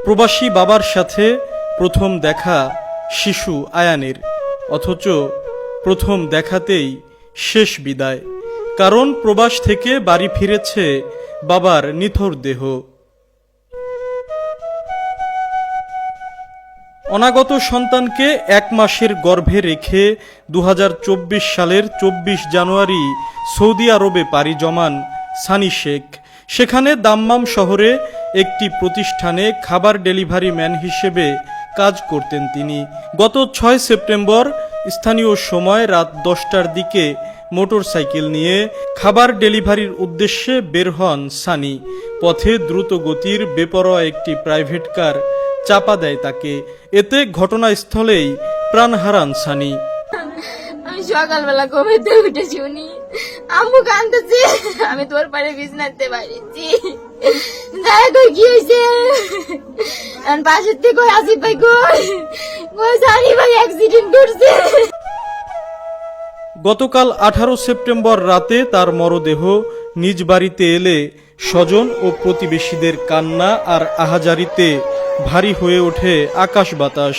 প্রবাসী বাবার সাথে প্রথম দেখা শিশু আয়ানের, অথচ প্রথম দেখাতেই শেষ বিদায়। কারণ প্রবাস থেকে বাড়ি ফিরেছে বাবার নিথর দেহ। অনাগত সন্তানকে 1 মাসের গর্ভে রেখে 2024 সালের 24 জানুয়ারি সৌদি আরবে পাড়ি জমান সানি শেখ। সেখানে দাম্মাম শহরে একটি প্রতিষ্ঠানে খাবার ডেলিভারি ম্যান হিসেবে কাজ করতেন তিনি। গত 6 সেপ্টেম্বর স্থানীয় সময় রাত 10টার দিকে মোটরসাইকেল নিয়ে খাবার ডেলিভারির উদ্দেশ্যে বের হন সানি। পথে দ্রুত গতির বেপরোয়া একটি প্রাইভেট কার চাপা দেয় তাকে। এতে ঘটনাস্থলেই প্রাণ হারান সানি। আমি সকালবেলা ঘুমাইতে উঠে শুনি আম্মু কাঁদতেছে, আমি তোর পারে বিছনাতে পারিছি, দেখো কি হয়েছে। পাশের থেকে আসিফ ভাই কই সানি ভাই অ্যাক্সিডেন্ট করছে। গতকাল 18 সেপ্টেম্বর রাতে তার মরদেহ নিজ বাড়িতে এলে স্বজন ও প্রতিবেশীদের কান্না আর আহাজারিতে ভারী হয়ে ওঠে আকাশ বাতাস।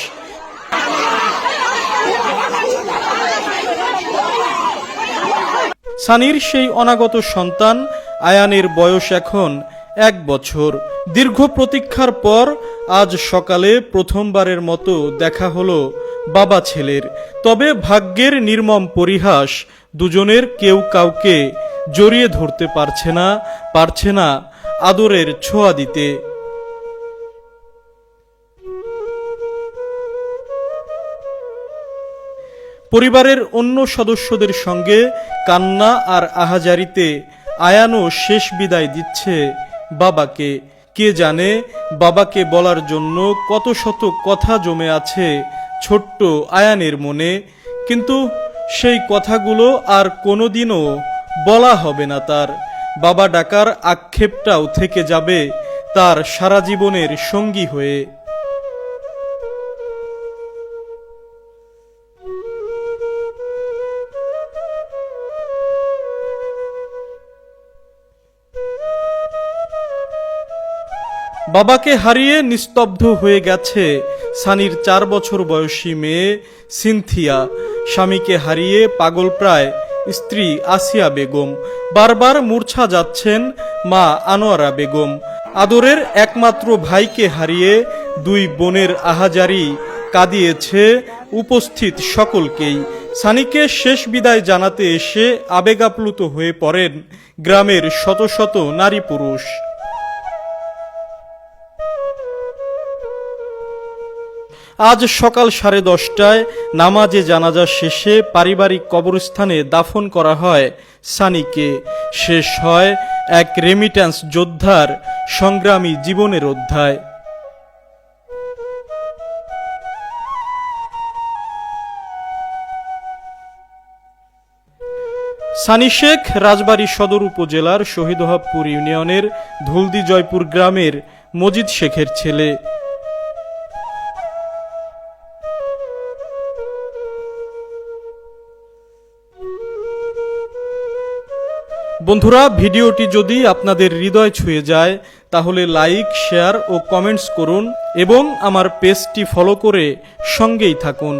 সানির সেই অনাগত সন্তান আয়ানের বয়স এখন 1 বছর। দীর্ঘ প্রতীক্ষার পর আজ সকালে প্রথমবারের মতো দেখা হলো বাবা ছেলের। তবে ভাগ্যের নির্মম পরিহাস, দুজনের কেউ কাউকে জড়িয়ে ধরতে পারছে না আদরের ছোঁয়া দিতে। পরিবারের অন্য সদস্যদের সঙ্গে কান্না আর আহাজারিতে আয়ানও শেষ বিদায় দিচ্ছে বাবাকে। কে জানে বাবাকে বলার জন্য কত শত কথা জমে আছে ছোট্ট আয়ানের মনে, কিন্তু সেই কথাগুলো আর কোনোদিনও বলা হবে না তার। বাবা ডাকার আক্ষেপটাও থেকে যাবে তার সারা জীবনের সঙ্গী হয়ে। বাবাকে হারিয়ে নিস্তব্ধ হয়ে গেছে সানির 4 বছর বয়সী মেয়ে সিনথিয়া। স্বামীকে হারিয়ে পাগলপ্রায় স্ত্রী আসিয়া বেগম। বারবার মূর্ছা যাচ্ছেন মা আনোয়ারা বেগম। আদরের একমাত্র ভাইকে হারিয়ে 2 বোনের আহাজারি কাঁদিয়েছে উপস্থিত সকলকেই। সানিকে শেষ বিদায় জানাতে এসে আবেগাপ্লুত হয়ে পড়েন গ্রামের শত শত নারী পুরুষ। আজ সকাল 10:30টায় নামাজে জানাজা শেষে পারিবারিক কবরস্থানে দাফন করা হয় সানিকে। শেষ হয় এক রেমিট্যান্স যোদ্ধার সংগ্রামী জীবনের অধ্যায়। সানি শেখ রাজবাড়ী সদর উপজেলার শহীদহাবপুর ইউনিয়নের ধুলদি জয়পুর গ্রামের মজিদ শেখের ছেলে। বন্ধুরা, ভিডিওটি যদি আপনাদের হৃদয় ছুঁয়ে যায় তাহলে লাইক, শেয়ার ও কমেন্টস করুন এবং আমার পেজটি ফলো করে সঙ্গেই থাকুন।